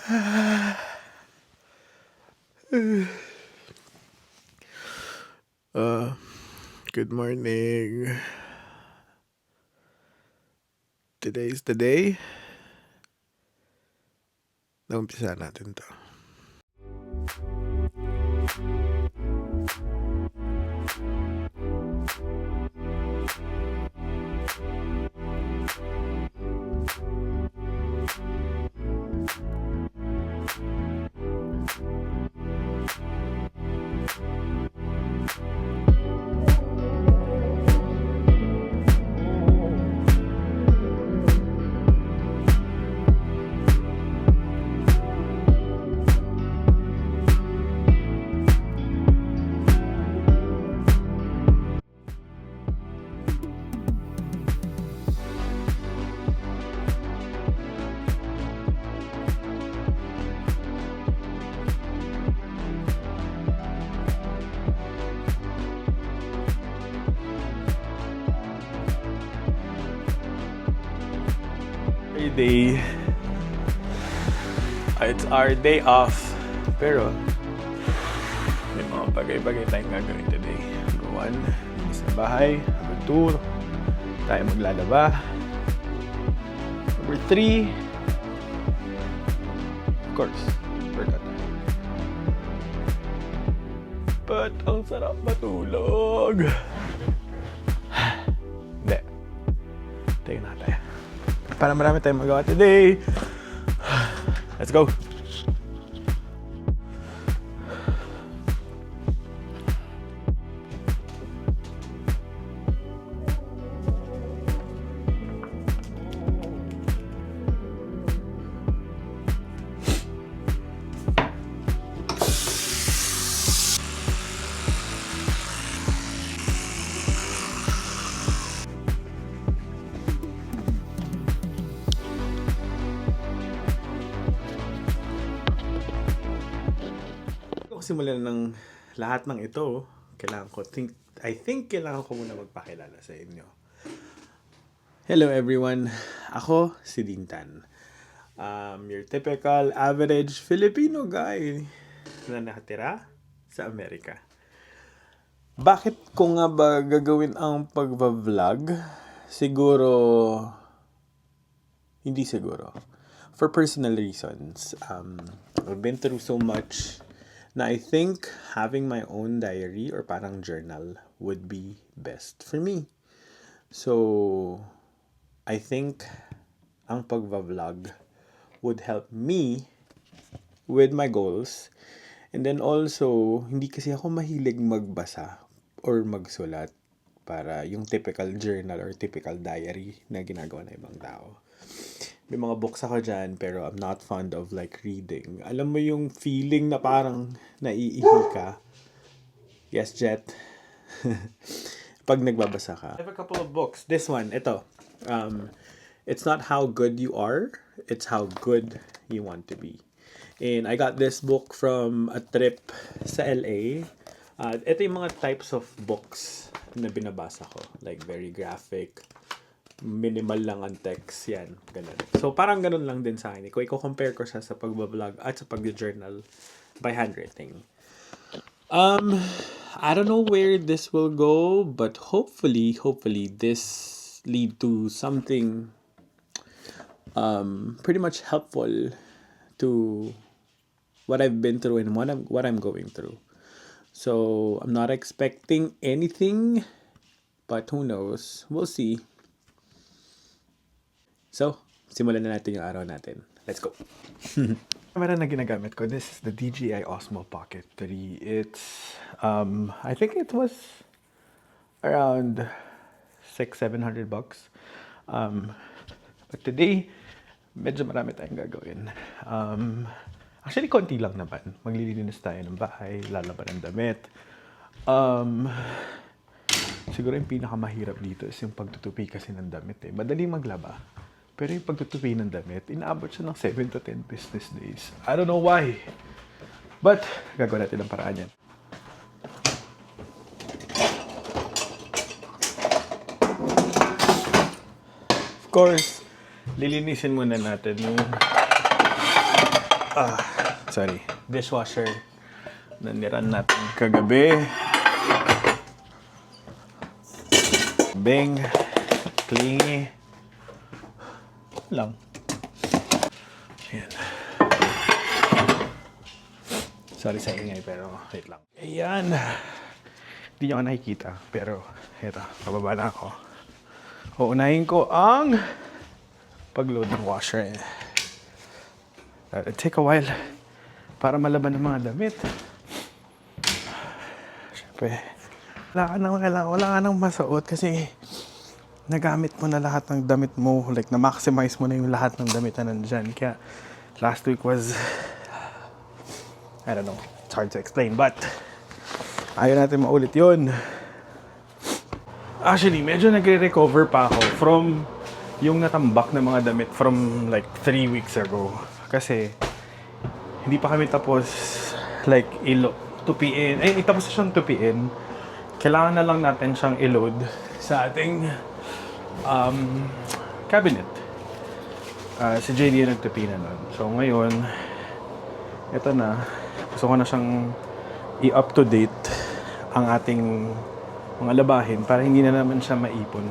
Good morning. Today's the day. Naumpisa natin to. Day. It's our day off. Pero may mga bagay-bagay tayong gagawin today. Number 1, linis na bahay. Number 2, tayo maglalaba. Number 3, of course, workout tayo. But ang sarap matulog. Hindi. Tayo na tayo. Para marami tayong magawa today. Let's go! Simulan ng lahat ng ito, I think kailangan ko muna magpakilala sa inyo. Hello everyone, ako si Dintan. Your typical average Filipino guy na nakatira sa Amerika. Bakit ko nga ba gagawin ang pagva-vlog? Hindi siguro. For personal reasons. I've been through so much na I think having my own diary or parang journal would be best for me. So, I think ang pagva-vlog would help me with my goals. And then also, hindi kasi ako mahilig magbasa or magsulat para yung typical journal or typical diary na ginagawa ng ibang tao. May mga books ako dyan, pero I'm not fond of like reading. Alam mo yung feeling na parang naiihi ka? Yes, Jet. Pag nagbabasa ka. I have a couple of books. This one, ito. It's not how good you are, it's how good you want to be. And I got this book from a trip sa LA. Ito yung mga types of books na binabasa ko. Like very graphic, minimal lang ang text, yan, ganun. So, parang ganun lang din sa akin. Kung i-compare ko siya sa pagbablog at sa pag-journal by handwriting. I don't know where this will go, but hopefully this lead to something pretty much helpful to what I've been through and what I'm going through. So, I'm not expecting anything, but who knows? We'll see. So, simulan na natin yung araw natin. Let's go! Camera na ginagamit ko, this is the DJI Osmo Pocket 3. It's, I think it was around $600-700 bucks. But today, medyo marami tayong gagawin. Actually, konti lang naman. Maglilinis tayo ng bahay, lalaban ng damit. Siguro yung pinakamahirap dito is yung pagtutupi kasi ng damit eh. Madali maglaba. Pero yung pagtutupi ng damit, inaabot siya ng 7 to 10 business days. I don't know why. But, gagawin natin ang paraan yan. Of course, lilinisin muna natin yung Sorry, dishwasher na niran natin kagabi. Bing, clingy. Lang. Ayan. Sorry sa ingay pero wait lang. Ayan. Hindi nyo nakikita pero eto, pababa na ako. Uunahin ko ang pag-load ng washer. It'll take a while para malaban ng mga damit. Siyempre, wala ka nang masuot kasi nagamit mo na lahat ng damit mo. Like, na-maximize mo na yung lahat ng damit na nandyan. Kaya, last week was, I don't know, it's hard to explain, but ayaw natin maulit yun. Actually, medyo nagre-recover pa ako from yung natambak na mga damit from like 3 weeks ago. Kasi, hindi pa kami tapos like tupiin. Tapos na siyang tupiin. Kailangan na lang natin siyang i-load sa ating cabinet. Si JD yung nagtupi na nun. So, ngayon, ito na. Gusto ko na siyang i-up to date ang ating mga labahin para hindi na naman siya maipon.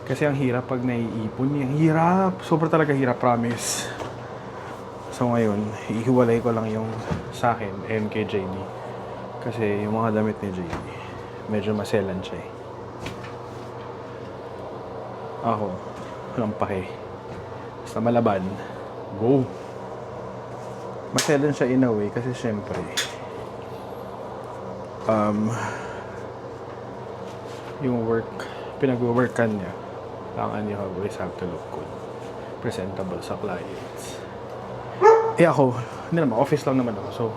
Kasi ang hirap pag naiipon. Ang hirap. Sobrang talaga hirap, promise. So ngayon, ihiwalay ko lang yung sa akin and kay JD. Kasi yung mga damit ni JD, medyo maselan siya eh. Ako, walang pake. Basta malaban, go! Maselan siya in a way kasi syempre, yung pinag-workan niya, kailangan niya always have to look good. Presentable sa clients. Ako, hindi naman, office lang naman ako. So,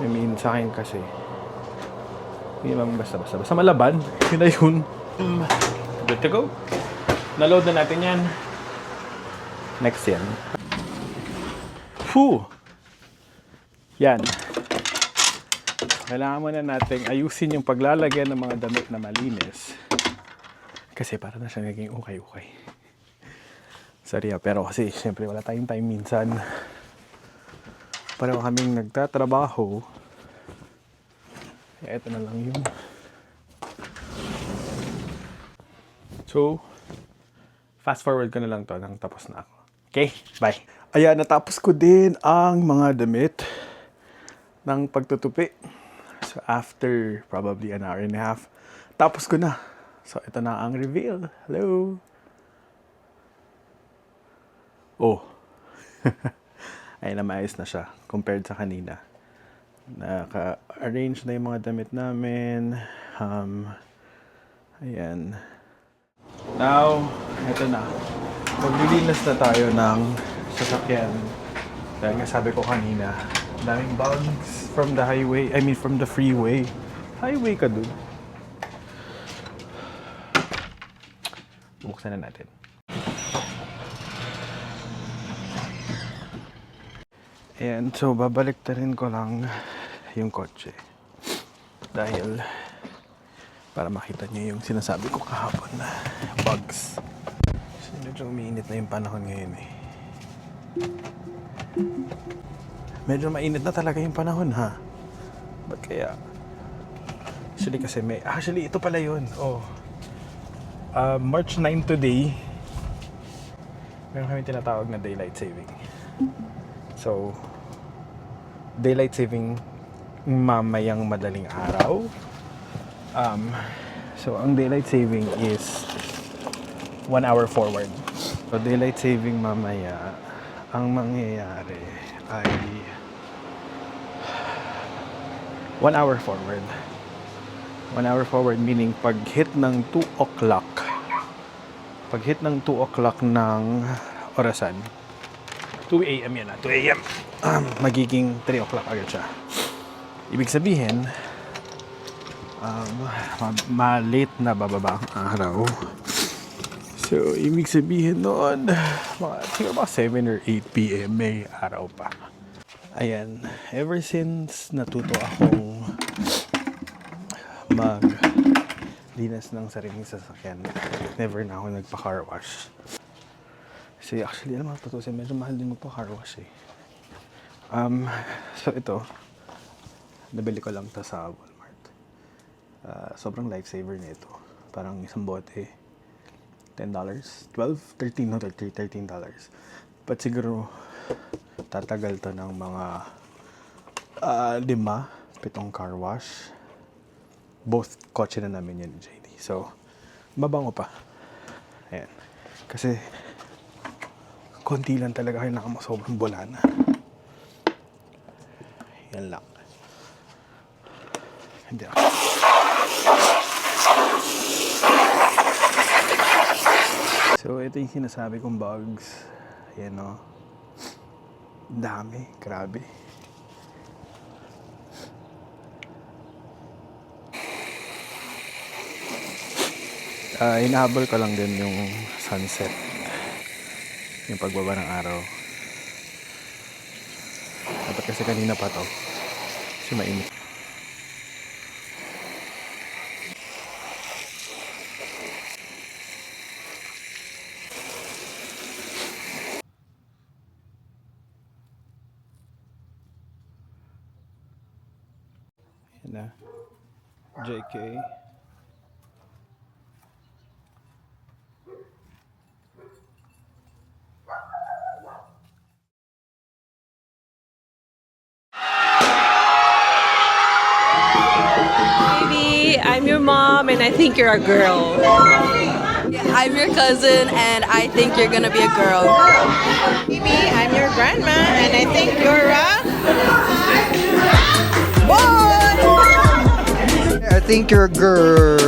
I mean, sa akin kasi, hindi naman basta-basta. Basta malaban, yun na yun. Good to go. Na-load na natin yan. Next yan. Whew! Yan. Kailangan muna natin ayusin yung paglalagyan ng mga damit na malinis. Kasi para na siya naging ukay-ukay. Sorry pero kasi syempre wala tayong time minsan. Pareho kaming nagtatrabaho. Kaya ito na lang yun. So, fast forward ko na lang to nang tapos na ako. Okay, bye. Ayan, natapos ko din ang mga damit ng pagtutupi. So, after probably an hour and a half, tapos ko na. So, ito na ang reveal. Hello! Oh. Ayun na, maayos na siya compared sa kanina. Naka-arrange na yung mga damit namin. Ayan. Now, ito na. Maglilinis na tayo ng sasakyan. Dahil nga sabi ko kanina, daming bugs from the highway. I mean, from the freeway. Highway ka dun. Buksan na natin. Ayan, so babalik na rin ko lang yung kotse. Dahil para makita nyo yung sinasabi ko kahapon na bugs. So medyo umiinit na yung panahon ngayon eh. Medyo mainit na talaga yung panahon ha. Ba't kaya? Actually ito pala yun. March 9 today. Meron kami tinatawag na daylight saving. So, daylight saving mamayang madaling araw. So, ang daylight saving is 1 hour forward. So, daylight saving mamaya, ang mangyayari ay 1 hour forward. 1 hour forward meaning pag hit ng 2 o'clock, ng orasan, 2 a.m. yan na, 2 a.m. Magiging 3 o'clock agad siya. Ibig sabihin, ma-late na bababa ang araw. So, ibig sabihin noon, mga 7 or 8 p.m. may araw pa. Ayan, ever since natuto akong maglinis ng sariling sasakyan, never na ako nagpa-car wash. Kasi actually, alam mo, tutusin, medyo mahal din magpa-car wash eh. So ito, nabili ko lang to sa Walmart. Sobrang lifesaver nito. Parang isang bote, $10, 12, 13, no, $13. But siguro, tatagal to ng mga 5, 7 car wash. Both kotse na namin yun ni JD. So, mabango pa. Ayan. Kasi, konti lang talaga kayo sobrang bulana. Yan lang. Hindi ako. So, ito yung sinasabi kong bugs. Ayan o. Dami. Grabe. Inahabol ko lang din yung sunset. Yung pagbaba ng araw. Dapat kasi kanina pa to. Kasi mainit. Yan na. JK. Baby, I'm your mom and I think you're a girl. I'm your cousin, and I think you're gonna be a girl. Baby, I'm your grandma and I think you're a I think you're a girl.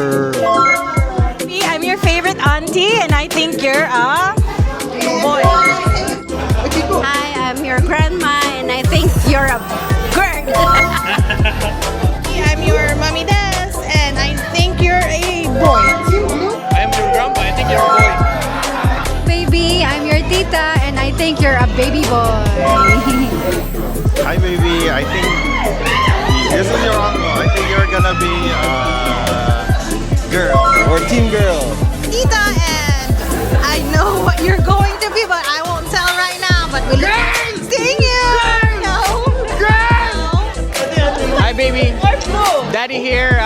Baby, I'm your favorite auntie and I think you're a boy. Hi, I'm your grandma and I think you're a girl. I'm your mommy Des and I think you're a boy. I'm your grandpa, I think you're a boy. Baby, I'm your tita and I think you're a baby boy. Hi baby, I think this is your uncle. I think you're gonna be girl or teen girl. Tita, and I know what you're going to be, but I won't tell right now. But we'll sing you. No. Hi baby, daddy here.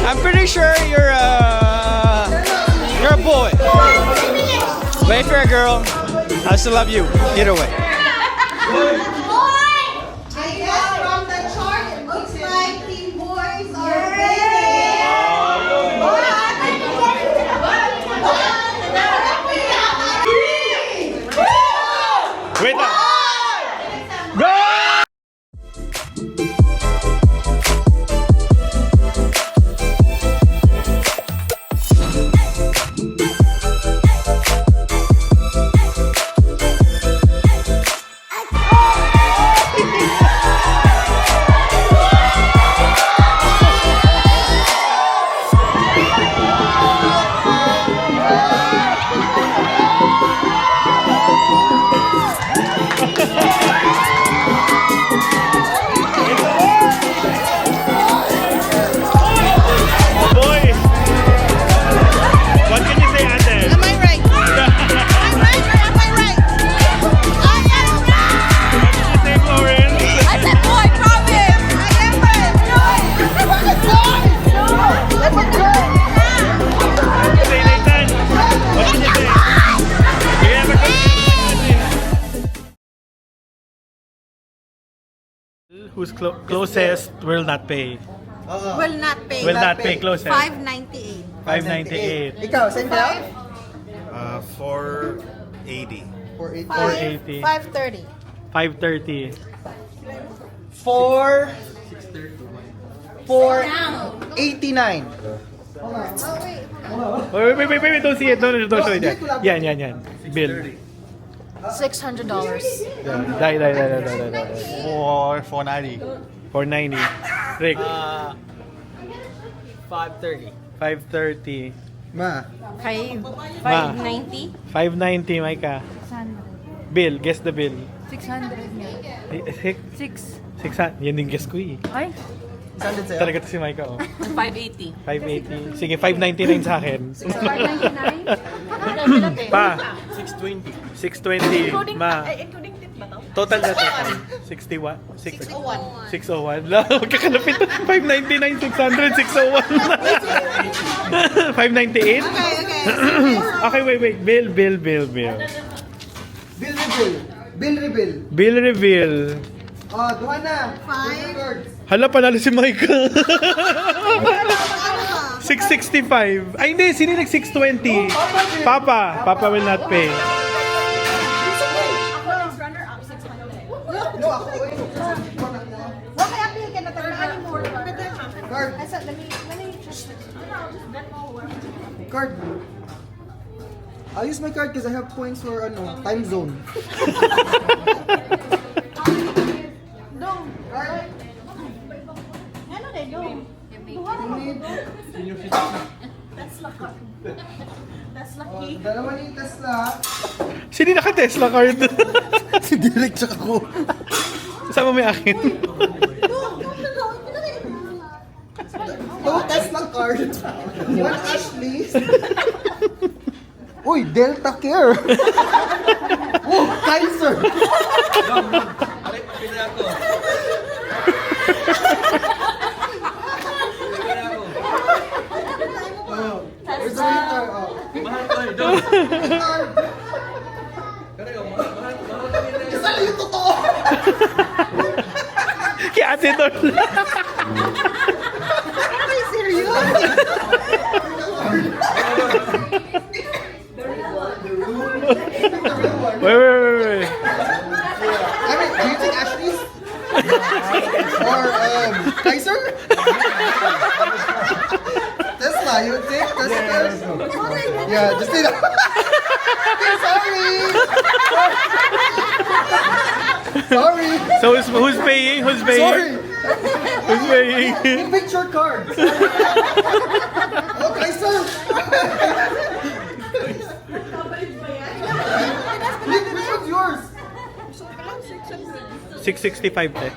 I'm pretty sure you're a boy. But if you're a girl, I still love you. Either way. I guess from the chart, it looks like teen boys are winning. Wait up. Boy, what can you say, Ate? Am I right? I'm right or am I right? I am right. What did you say, Florence? I said boy, promise. I am right. No. I'm a boy. No. I'm a girl. What did you say, Nathan? What did you say? Do you have a question? Who's closest will not pay. Will not pay. Will not pay closest. 598. 598. Ikaw, saan ka? 480. 480. 530. 530. 489. Wait, don't see it. Don't show it yan. Yan. Bill. $600. Die. 490. 490. Rick. 530. 530. Ma. 590? 590, Micah. 600. Bill, guess the bill. 600 nga. 6. 600. Yan din guess ko eh. Ay? Saan din sa'yo? Talaga to si Micah, oh. 580. 580. Sige, 599 sa akin. 599? Pa. 620. 620. Ma. Including tip ba to? Total na total. 61? 601. 601. No, magkakalapit. 599, 600, 601. 598? Okay. Okay, wait. Bill. Bill reveal. Bill reveal. Oh, duha na. 5. Hala, panalo si Michael. 665. Ay, hindi. Sino nag 620? Papa will not pay. No, ako eh. Okay, appeal ka na tayo. Card. Card. I'll use my card because I have points for time zone. Dalawa ni Tesla. Sino naka-Tesla card? Si Derek tsaka ko. Sama may akin. No Tesla card. One Ashley. Uy, Delta Care. Oh, Kaiser. Where's the waiter? Kasali yung totoo. Kaya ate doon. Ay, serious? Wait. I mean, do you think Ashley's? Or Kaiser? Tesla, you would think Tesla? Yeah, just say that. Sorry. So who's paying? Sorry. Who's paying? Picture card. Oh, Kaiser. Which one's yours? 665 te.